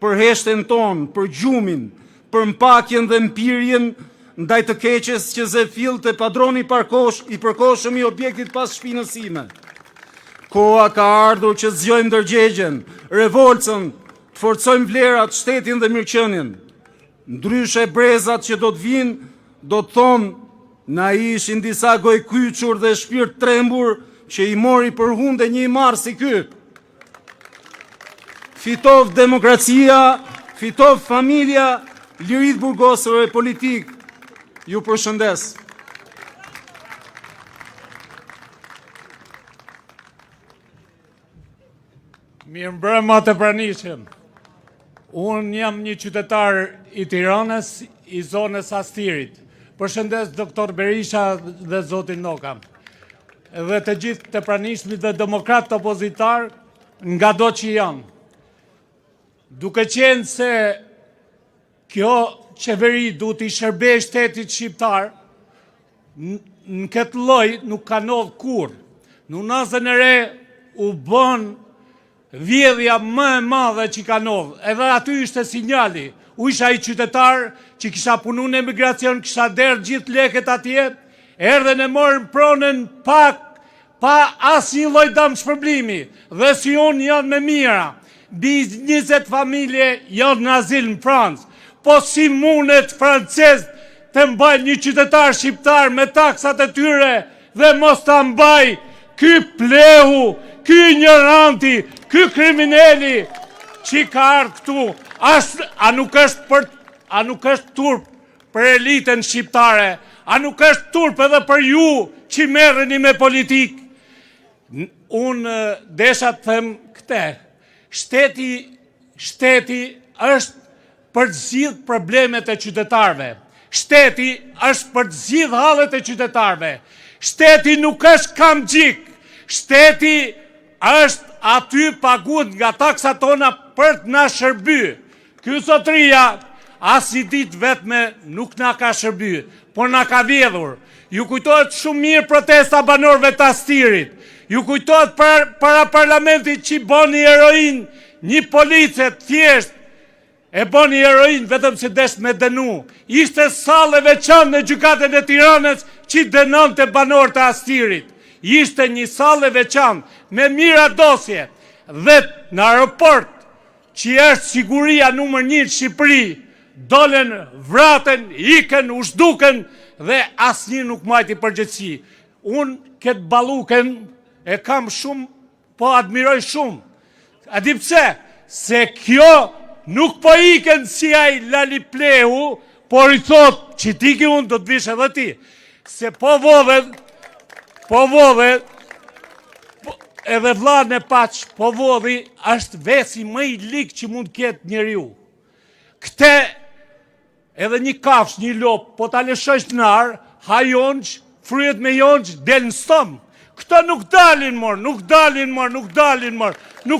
për heshten tonë, për gjumin, për mpakjen dhe mpirjen ndaj të keqes që ze fillte padroni i përkohshëm i objektit pas shpinës sime. Koha ka ardhur që zgjojmë ndërgjegjen, revoltën, të forcojmë vlerat, shtetin dhe mirëqenien. Ndryshe brezat që do të vinë, do të thonë, na ishin disa goj kyçur dhe shpirt trembur që i mori për hunde një i marë si ky. Fitov demokracia, fitov familja, lirit burgosore politik. Ju përshëndes. Mirëmbrëma të pranishëm. Unë jam një qytetar i Tiranës, i zonës Astirit. Përshëndes doktor Berisha dhe zotin Noka. Dhe të gjithë të pranishmit dhe demokrat të opozitar nga do që janë. Duke qenë se kjo qeveri du t'i shërbej shtetit shqiptar, në këtë lloj nuk ka ndodhur kur. Në Unazën e Re u bën vjedhja më e madhe që ka ndodhur. Edhe aty ishte sinjali. U isha i qytetar që kisha punu në emigracion, kisha derë gjithë leket atje, erdhen e morën pronën pa asë një lloj dëm shpërblimi, dhe si unë janë me mira. Bi 20 familje janë në azil në Francë. Po si mundet francez të mbaj një qytetar shqiptar me taksat e tyre dhe mos të mbaj ky plehu, ky ignoranti, ky krimineli që ka ardhur këtu. A nuk është turp për elitën shqiptare, a nuk është turp edhe për ju që merreni me politik. Unë desha të them këte, shteti është për të zgjidhur problemet e qytetarëve. Shteti është për të zgjidhur hallet e qytetarëve. Shteti nuk është kamxhik. Shteti është aty paguhet nga taksat tona për të na shërbyer. Ky zotëria as i ditë vetme nuk na ka shërbyer, por na ka vjedhur. Ju kujtohet shumë mirë protesta banorëve të Astirit. Ju kujtohet para parlamentit që boni heroin, një police thjesht e boni heroin vetëm se desh me dënu. Ishte sallë e veçantë në gjykatën e Tiranës që dënonte banorët e Astirit. Ishte një sallë e veçantë me mira dosje. Dhe në aeroport, që është siguria numër 1 në Shqipëri, dolen, vraten, ikën, u zhduken dhe asnjë nuk majti përgjegjësi. Unë këtë balluken e kam shumë, po admiroj shumë. A di pse? Se kjo nuk po iken si ai Lali Plehu, por i thot që ti ki unë do të vish edhe ti. Se po vodhet, edhe vllahën e Paç, po vodhi është vesi më i lig që mund ketë njeriu. Këte edhe një kafsh, një lop, po ta lëshosh në ar, ha jonç, fryet me jonç, del në stom. Këto nuk dalin mor, nuk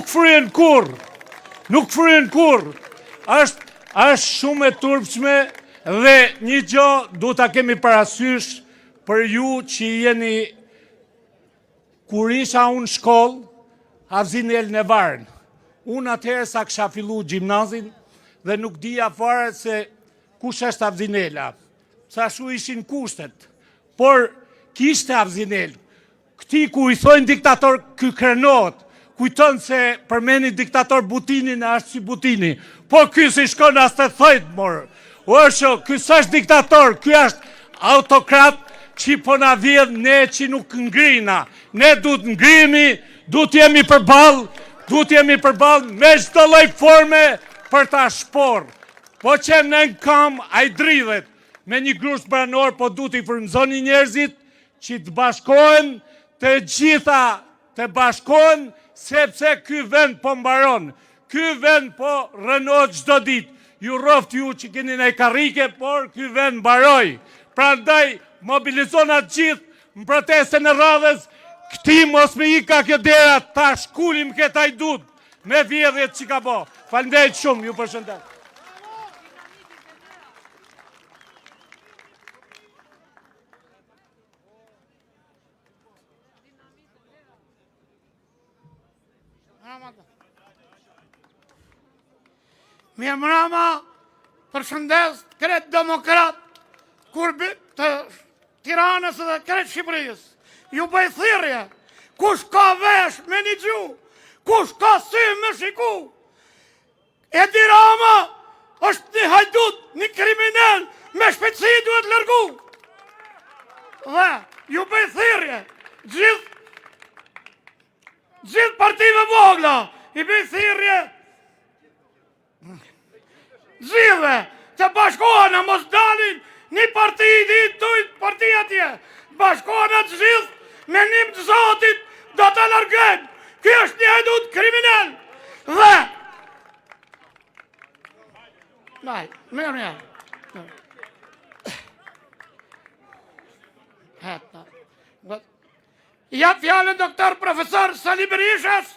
fryen kur. Nuk fryen kur. Është shumë e turpshme dhe një gjë duhet ta kemi parasysh për ju që jeni. Kur isha unë shkollë, Havzin Elën e Varën. Unë atëherë sa kisha fillu gjimnazin dhe nuk dija fare se kush është Havzin Ela. Sa shu ishin kushtet. Por kishte Havzin Elë. Këti ku i thojnë diktator, ky krenohet. Kujton se përmeni diktator Butinin e është si Butini. Po ky si shkon as të thojt, morë. O është, ky s'është diktator, ky është autokrat që po na vjedh ne që nuk ngrina. Ne du të ngrimi, du të jemi përballë me çdo lloj forme për ta shpor. Po që në kam a i dridhet me një grusht banor, po du t'i frymëzoni njerëzit që të bashkohen, të gjitha të bashkohen, sepse ky vend po mbaron. Ky vend po rënohet çdo ditë. Ju roft ju që keni në karrike, por ky vend mbaroi. Prandaj mobilizonat gjithë në protestën e radhës, këti mos me ika kjo dera, ta shkullim këtë ajdut me vjedhjet që ka bo. Faleminderit shumë, ju përshëndet. Mirë mbrëma, përshëndes kretë demokrat, kurbi të Tiranës dhe kretë Shqipërisë. Ju bëj thirrje, kush ka vesh me një gjuhë, kush ka sy me shiku. Edi Rama është një hajdut, një kriminal, me shpejtësi duhet lërgu. Dhe ju bëj thirrje, gjithë partive vogla, i bëj thirrje, gjithve të bashkohen, a mos dalin një parti i ditë dujtë parti atje. Bashkohen atë gjithë me një të Zotit do të largën. Ky është një hajdut kriminal. Dhe mirë. Ja fjallën doktor profesor Sali Berishas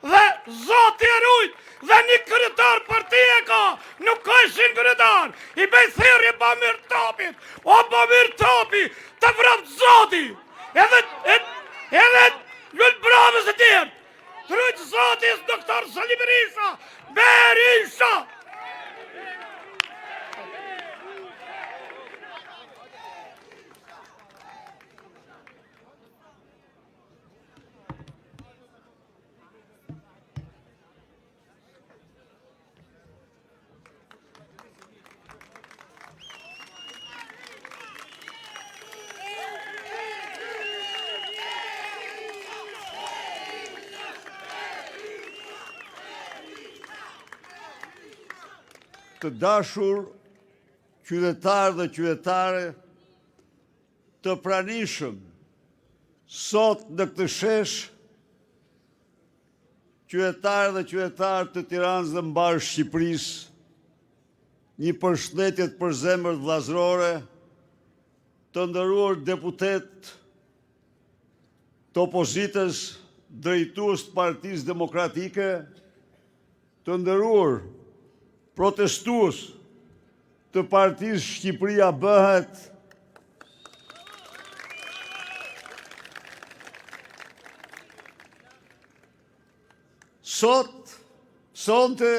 dhe Zoti e rujt dhe një kryetar partije ka, nuk ka ishin kryetar. I bëj thirrje Bamir Tapit, o Bamir Tapi, të vrapt Zoti, edhe lull bravës e tjerë. Të rujt Zotis doktor Sali Berisha. Të dashur qytetarë dhe qytetare, të pranishëm sot në këtë shesh, qytetarë dhe qytetarë të Tiranës dhe mbarë Shqipërisë, një përshëndetje të përzemërt vllazërore, të nderuar deputet të opozitës, drejtues të Partisë Demokratike, të nderuar protestues të Partisë Shqipëria Bëhet, sonte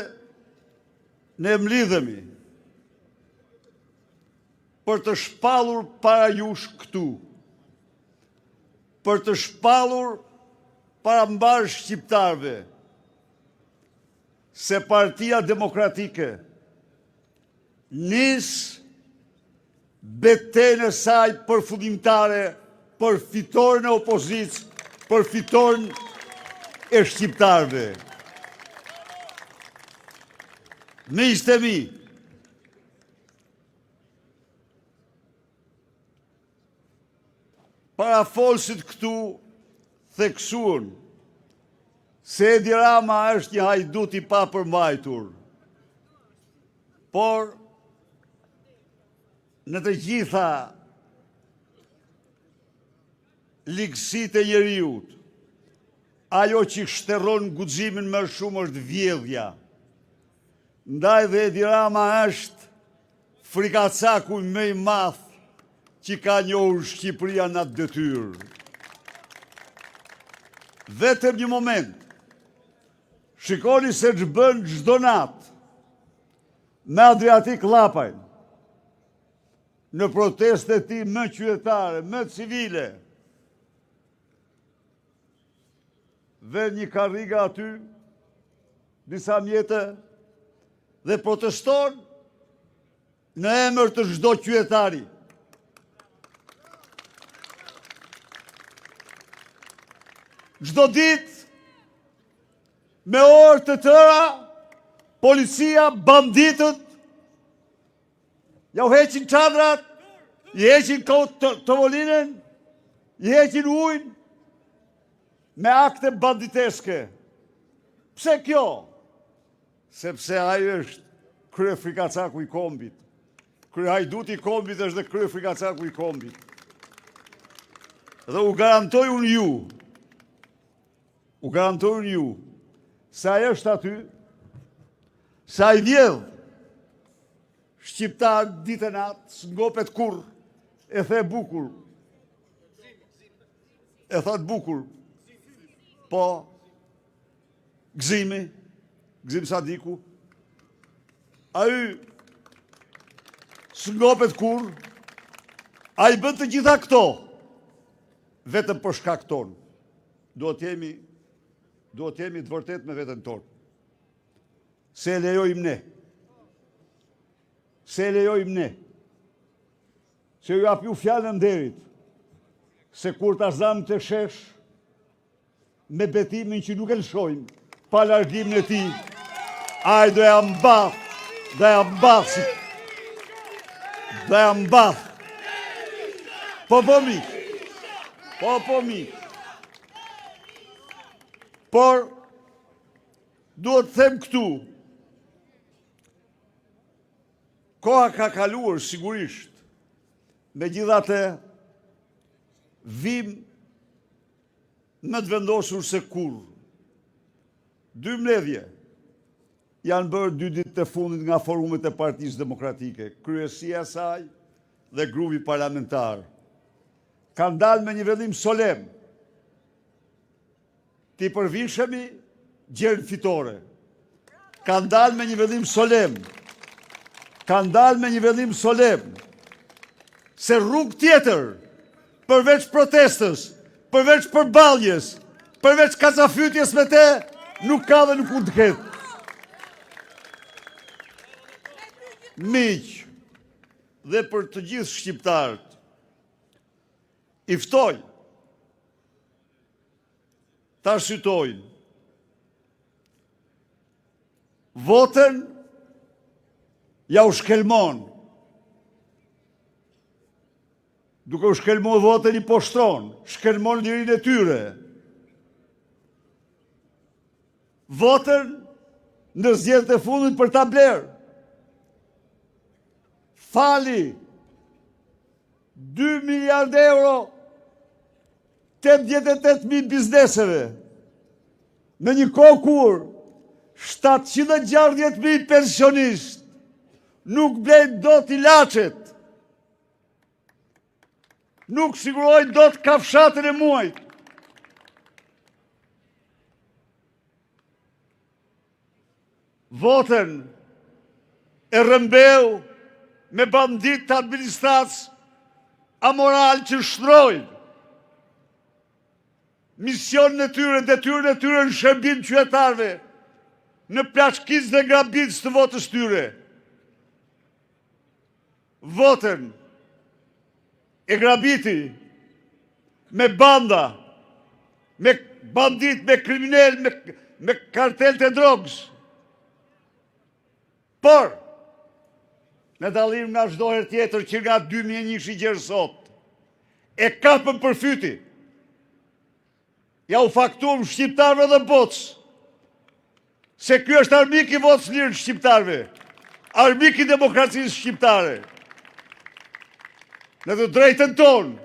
ne mlidhemi për të shpallur para jush këtu, për të shpallur para mbarë shqiptarve, se Partia Demokratike nis betejën e saj përfundimtare për fitoren e opozicës, për fitoren e shqiptarve. Miqtë mi, parafolësit këtu theksuan se Edi Rama është një hajdut i papërmbajtur, por në të gjitha ligësitë e njeriut, ajo që shtërron guximin më shumë është vjedhja. Ndaj dhe Edi Rama është frikacaku më i madh që ka njohur Shqipëria në atë detyrë. Vetëm një moment, shikoni se ç'bën çdo natë me Adriatik Llapajn, në protestet e tij më qytetare, më civile. Dhe një karriga aty, disa mjete, dhe proteston në emër të çdo qytetari. çdo ditë, me orë të tëra, policia, banditët, ja u heqin çadrat, i heqin tovolinën, i heqin ujnë, me akte banditeske. Pse kjo? Sepse ai është krye frikacaku i kombit. Krye hajduti i kombit është dhe krye frikacaku i kombit. Dhe u garantoj unë ju, sa ai është aty, sa i vjedh shqiptar ditë e natë, s'ngopet kur, e the bukur. E thot bukur. Po, Gzim Sadiku, ai s'ngopet kur, ai bën të gjitha këto, vetëm për shkak ton. Duhet jemi të vërtet me veten tonë. Se e lejojmë ne. Se ju api u fjallën nderit. Se kur ta zamë të shesh, me betimin që nuk e lëshojmë, pa largimin e ti, ai do ja mbath. Po mi. Por, duhet të them këtu, koha ka kaluar sigurisht, megjithatë vim më të vendosur se kur. 2 mbledhje janë bërë 2 ditë të fundit nga forumet e Partisë Demokratike, kryesia e saj dhe grupi parlamentar. Kanë dalë me një vendim solem. Ti përvishemi gjerën fitore. Kanë dalë me një vendim solem. Se rrugë tjetër, përveç protestës, përveç përballjes, përveç kacafytjes me te, nuk ka dhe nuk mund të ketë. Miq, dhe për të gjithë shqiptarët, i ftoj ta shqytojnë votën ja u shkelmon. Duke u shkelmon votën i poshtron, shkelmon lirin e tyre. Votën në zgjedhjet e fundit për ta blerë. Fali 2 miliardë euro 88.000 bizneseve. Në një kohë kur 760.000 pensionistë nuk blejnë dot ilaçet, nuk sigurojnë dot kafshatën e muajit. Votën e rëmbeu me bandit të administratës amoral që shtrojnë misionin e tyre, detyrën e tyre në shërbim qytetarëve, në plashkicë dhe grabitës të votës tyre. Votën e grabiti me banda, me bandit, me kriminel, me kartel të drogës. Por, në dallim nga çdo herë tjetër që nga 2001 i gjerë sot, e kapën për fyti. Ja u faktuam shqiptarëve dhe botës, se ky është armik i votës lirë shqiptarëve, armik i demokracisë shqiptare. Në të drejtën tonë,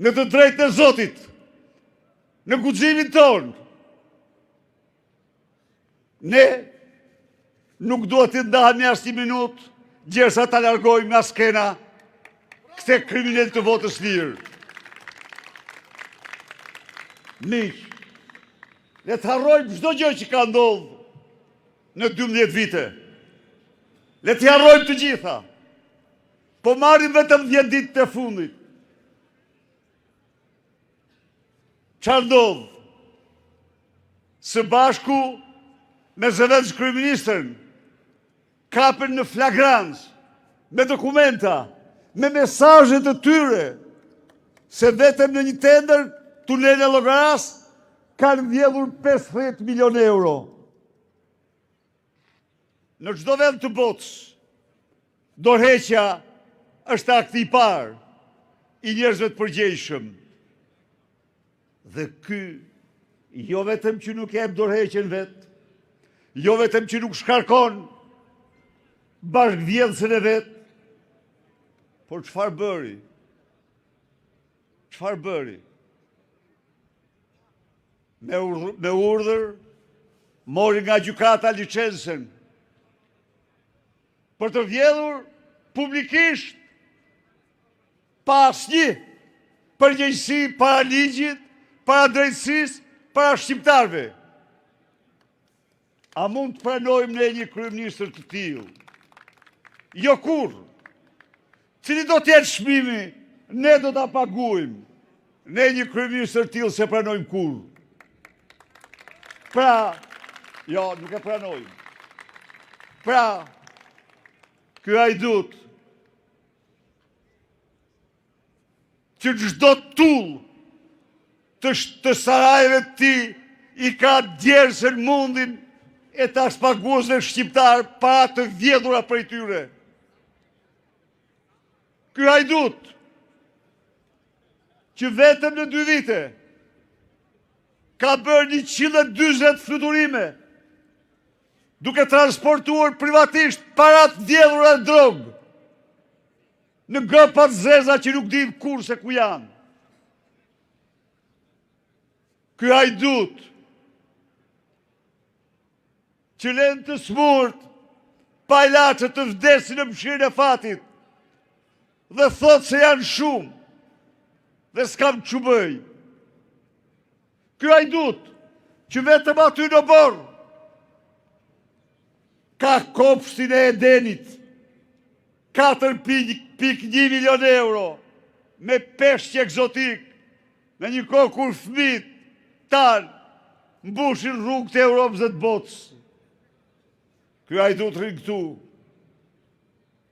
në të drejtën e Zotit, në guximin tonë, ne nuk duhet të ndahemi as një minutë, gjersa ta largojmë nga skena këte kriminal të votës lirë. Miq, le të harrojmë çdo gjë që ka ndodhur në 12 vite. Le të harrojmë të gjitha. Po marrim vetëm 10 ditë të fundit. Çfarë ndodh? Së bashku me zëvendës kryeministrin, kapen në flagrancë, me dokumenta, me mesazhet të tyre, se vetëm në një tender, tunel e Llogaras, kanë vjedhur 50 milion euro. Në çdo vend të botës, dorëheqja është akti i parë i njerëzve të përgjegjshëm. Dhe ky, jo vetëm që nuk jep dorëheqjen vet, jo vetëm që nuk shkarkon bashkëvjedhësën e vet, por çfarë bëri? Çfarë bëri? Me urdhër, mori nga gjykata licencën për të vjedhur publikisht pa asnjë përgjegjësi para ligjit, para drejtësisë, para shqiptarëve. A mund të pranojmë ne një kryeministër të tillë? Jo kurrë. Cili do të jetë çmimi? Ne do ta paguajmë. Ne një kryeministër të tillë se pranojmë kurrë. Pra, jo, nuk e pranojmë. Pra, ky hajdut që çdo tull të sarajeve të tij i ka djersën mundin e ta shpaguesve shqiptar para të vjedhura prej tyre. Ky hajdut që vetëm në 2 vite ka bërë 140 fluturime, duke transportuar privatisht parat vjedhura e drogë në gërpat zeza që nuk din kur se ku janë. Ky hajdut që lën të smurt pa ilaçe të vdesin në mshirën e fatit dhe thot se janë shumë dhe s'kam çu bëj. Ky hajdut që vetëm aty në borë ka kopshtin e Edenit, 4.1 milion euro me peshq egzotik, në një kohë kur fëmijët tanë mbushin rrugët e Europës dhe të botës. Ky hajdut rrin këtu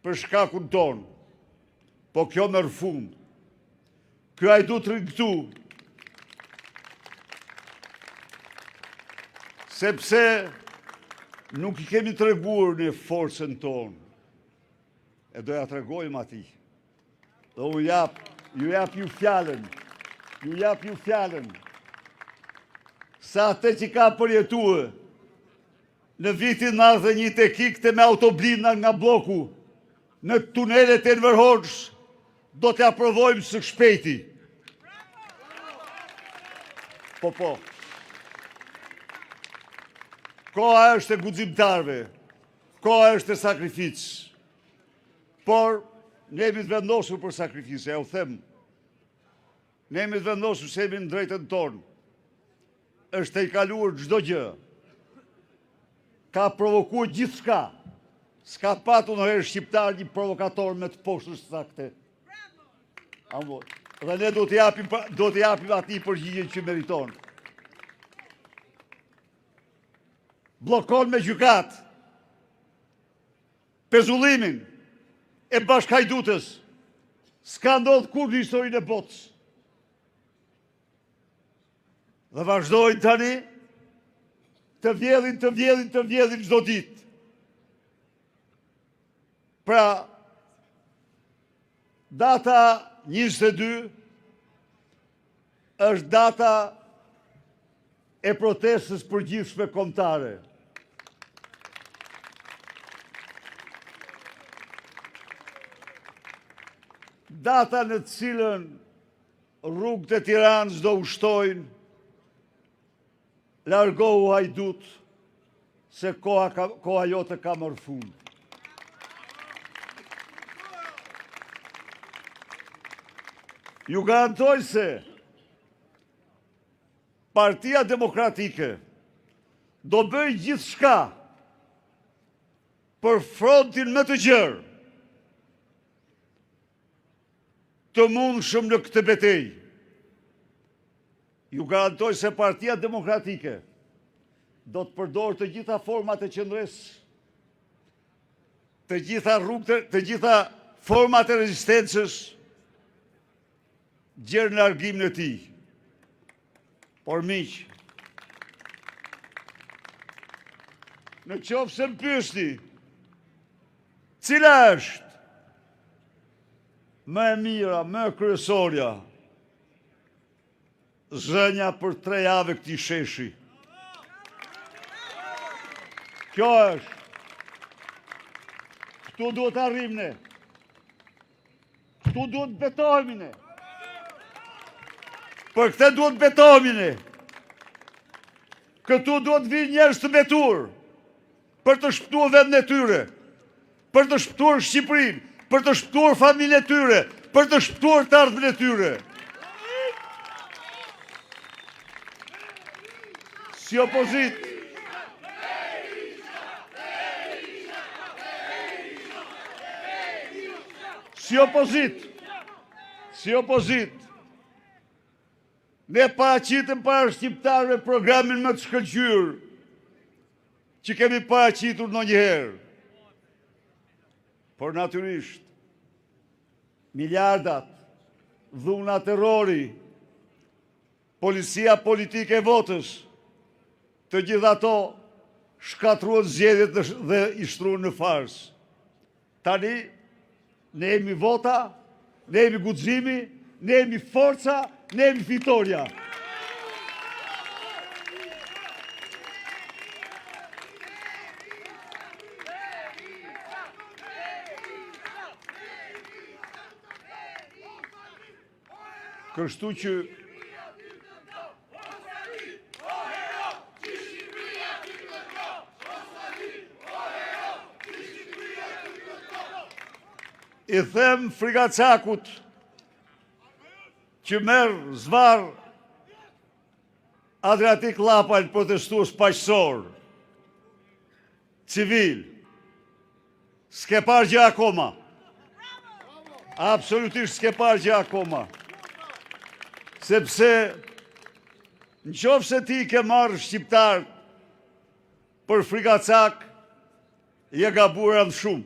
për shkakun tonë, po kjo merr fund. Ky hajdut rrin këtu sepse nuk i kemi treguar në forcën tonë. E doja tregojmë atij. Dhe ju jap ju fjalën. Ju jap ju fjalën. Sa atë që ka përjetuar në vitin 91 të kikte me autoblina nga bloku në tunelet e Enver Hoxhës, do t'ja provojmë së shpejti. Po. Koha është e guximtarëve, koha është e sakrificës. Por, ne jemi të vendosur për sakrificë, e u them. Ne jemi të vendosur se jemi në drejtën tonë. Është e i kaluar çdo gjë. Ka provokuar gjithçka. S'ka patur ndonjëherë shqiptar një provokator me të poshtër sakte. Dhe ne do t'i japim atij përgjigjen që meriton. Blokon me gjykat pezullimin e bashkhajdutës. S'ka ndodhur kur në historinë e botës. Dhe vazhdojnë tani të vjedhin çdo ditë. Pra, data 22 është data e protestës përgjithshme kombëtare. Data në të cilën rrugët e Tiranës do ushtojnë, largohu hajdut, se koha jote ka marrë fund. Ju garantoj se Partia Demokratike do bëj gjithçka për frontin më të gjerë të mundshëm në këtë betejë. Ju garantoj se Partia Demokratike do të përdorë të gjitha format e qëndruesë, të gjitha rrugët, të gjitha format e rezistencës, gjerë në largimin e tij. Por miq, në qofë se më pyesni, cila është më e mira, më e kryesorja, zënja për 3 javë këtij sheshi. Kjo është. Këtu duhet arrim ne. Këtu duhet betohemi ne. Për këtë duhet betohemi ne. Këtu duhet vinë njerëz të betur për të shpëtuar vendin e tyre, për të shpëtuar Shqipërinë, për të shpëtuar familjen e tyre, për të shpëtuar të ardhmen e tyre. Si opozit. Si opozit. Ne paraqitëm para shqiptarëve programin më të shkëlqyer që kemi paraqitur ndonjëherë. Por natyrisht, miliardat, dhuna terrori, policia politike e votës, të gjitha ato shkatruan zgjedhjet dhe i shtruan në fars. Tani, ne jemi vota, ne jemi guximi, ne jemi forca, ne jemi fitoria. Kështu që i them frigacakut që merë zvar Adriatik Lapal protestues paqësor, civil, s'ke parë gjë akoma. Absolutisht s'ke parë gjë akoma. Sepse në qoftë se ti ke marrë shqiptar për frigacak, je gabuar shumë.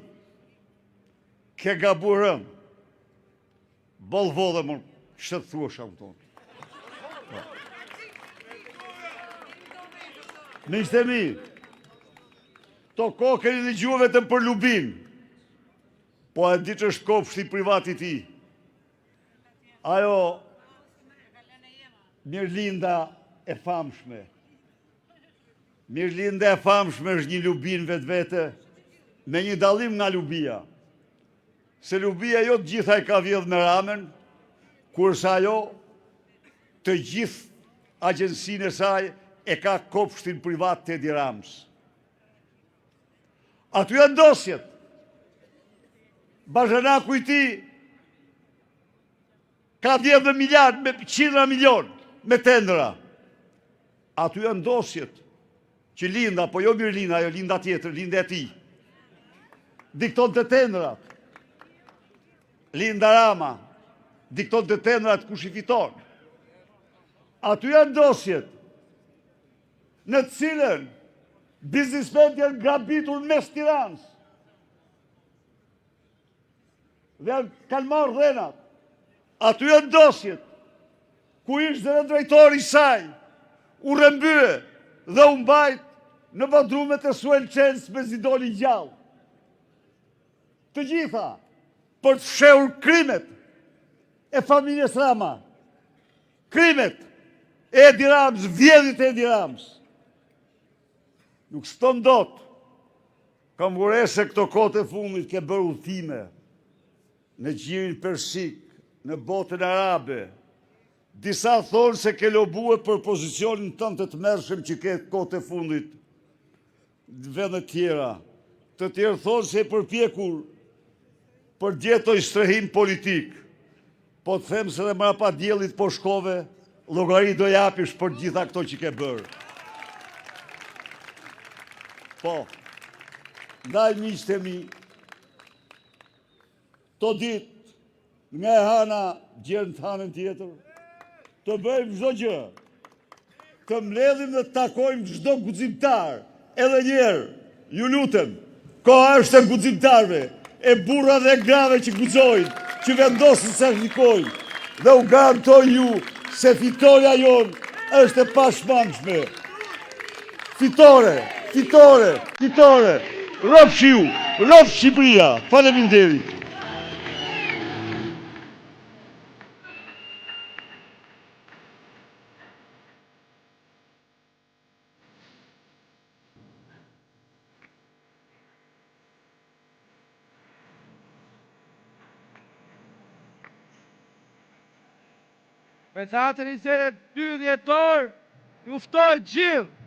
Ke gabuar. Bollvo dhe më shtë thua shamë tonë. Miqtë e mi, to kohë keni dëgjuar vetëm për Lubin, po e di që është kopshti privati ti. Ajo Mirlinda e famshme. Mirlinda e famshme është një Lubin vetë, me një dallim nga Lubia. Se Lubia jo të gjitha e ka vjedhë me ramen, kurse ajo të gjithë agjensinë e saj e ka kopshtin privat të Edi Rams. Aty janë dosjet. Bashanaku i ti ka vjedhë me miliard, me 100 milion, me tendra. Aty janë dosjet që Linda, po jo Mirlinda, ajo Linda tjetër, Linda e ti, dikton të tendrat. Linda Rama dikton të tendrat kush i fiton. Aty janë dosjet në të cilën biznismenët janë grabitur mes Tiranës. Dhe kanë marrë dhenat. Aty janë dosjet ku ishte dhe drejtori i saj u rëmbye dhe u mbajt në bodrumet e Suel Qens me zidoli gjallë. Të gjitha për të fshehur krimet e familjes Rama, krimet e Edi Rams, vjedhjet e Edi Rams. Nuk s'ton dot. Kam vure se këto kohët e fundit ke bërë udhime në gjirin persik, në botën arabe. Disa thonë se ke lobue për pozicionin tënd të tmerrshëm që ke kohët e fundit në vende tjera. Të tjerë thonë se e përpjekur për gjetoj strehim politik. Po të them se dhe mrapa diellit po shkove, llogari do japish për gjitha këto që ke bërë. Po, ndaj miqtë e mi, to ditë nga e hana gjerën të hanën tjetër, të bëjmë çdo gjë, të mbledhim dhe të takojmë çdo guximtar, edhe njerë, ju lutem, koha është e guximtarve, e burra dhe grave që guxojnë, që vendosin sa shikojnë, dhe u garantoj ju se fitoria jonë është e pashmangshme. Fitore, Fitore, rrofshiu, rrof Shqipëria. Faleminderit. Me thatën i se 2 dhjetor, ju ftoj gjithë